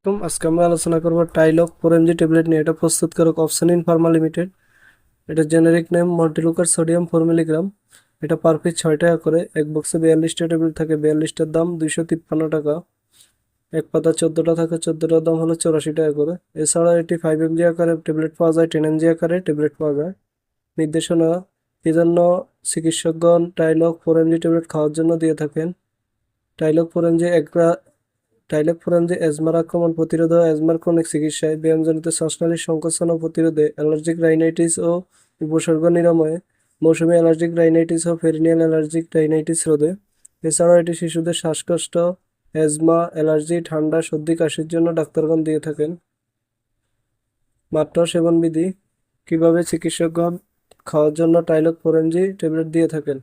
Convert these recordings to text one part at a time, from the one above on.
আলাইকুম। আজকে আমরা আলোচনা করব টাইলক 4mg ট্যাবলেট নিয়ে। এটা প্রস্তুতকারক অপশনিন ফার্মা লিমিটেড। এটা জেনেরিক নেম মল্টিলুকার সোডিয়াম 4 মিলিগ্রাম। এটা পার পিস 6 টাকা করে। এক বক্সে 42টা ট্যাবলেট থাকে। 42টার দাম 253 টাকা। এক পাতা 14টা থাকে। 14টার দাম হলো 84 টাকা করে। এছাড়া এটি 5mg আকারে ট্যাবলেট পাওয়া যায়, 10mg আকারে ট্যাবলেট পাওয়া যায়। নির্দেশনা: এই জন্য চিকিৎসকগণ টাইলক 4mg ট্যাবলেট খাওয়ার জন্য দিয়ে থাকেন। টাইলক 4mg টাইলক 4mg অ্যাজমার আক্রমণ প্রতিরোধ ও অ্যাজমার ক্রনিক চিকিৎসায়, ব্যায়ামজনিত শ্বাসনালীর সংকোচন ও প্রতিরোধে, অ্যালার্জিক রাইনাইটিস ও উপসর্গ নিরাময়ে, মৌসুমী অ্যালার্জিক রাইনাইটিস ও পেরিনিয়াল অ্যালার্জিক রাইনাইটিস রোধে। এছাড়াও এটি শিশুদের শ্বাসকষ্ট, অ্যাজমা, অ্যালার্জি, ঠান্ডা, সর্দি, কাশির জন্য ডাক্তারগণ দিয়ে থাকেন। মাত্রা ও সেবনবিধি: কিভাবে চিকিৎসকগণ খাওয়ার জন্য টাইলক 4mg ট্যাবলেট দিয়ে থাকেন।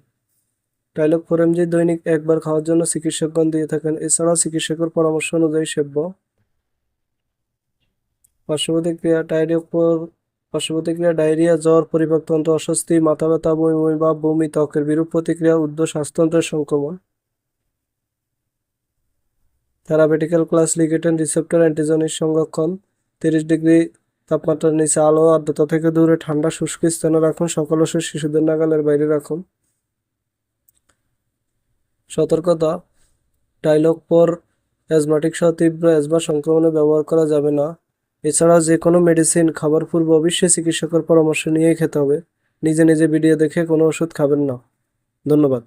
টাইলক 4mg দৈনিক একবার খাওয়ার জন্য চিকিৎসকগণ দিয়ে থাকেন। এছাড়াও চিকিৎসকের পরামর্শ অনুযায়ী সেব্য। পার্শ্বপ্রতিক্রিয়া: পার্শ্বপ্রতিক্রিয়া: ডায়রিয়া, জ্বর, পরিপাকতন্ত্র অস্বস্তি, মাথা ব্যথা, বমি বমি ভাব, বমি, ত্বকের বিরূপ প্রতিক্রিয়া, ঊর্ধ্ব শ্বাসতন্ত্রের সংক্রমণ। থেরাপিউটিক্যাল ক্লাস: লিগেটেন রিসেপ্টর অ্যান্টিজনিক সংরক্ষণ। 30 ডিগ্রি তাপমাত্রার নিচে, আলো আর্দ্রতা থেকে দূরে, ঠান্ডা শুষ্ক স্থানে রাখুন। সকল ওষুধ শিশুদের নাগালের বাইরে রাখুন। সতর্কতা: টাইলক 4 অ্যাজমাটিক সহ তীব্র অ্যাজমা সংক্রমণে ব্যবহার করা যাবে না। এছাড়া যে কোনো মেডিসিন খাবার পূর্বে অবশ্যই চিকিৎসকের পরামর্শ নিয়েই খেতে হবে। নিজে নিজে ভিডিও দেখে কোনো ওষুধ খাবেন না। ধন্যবাদ।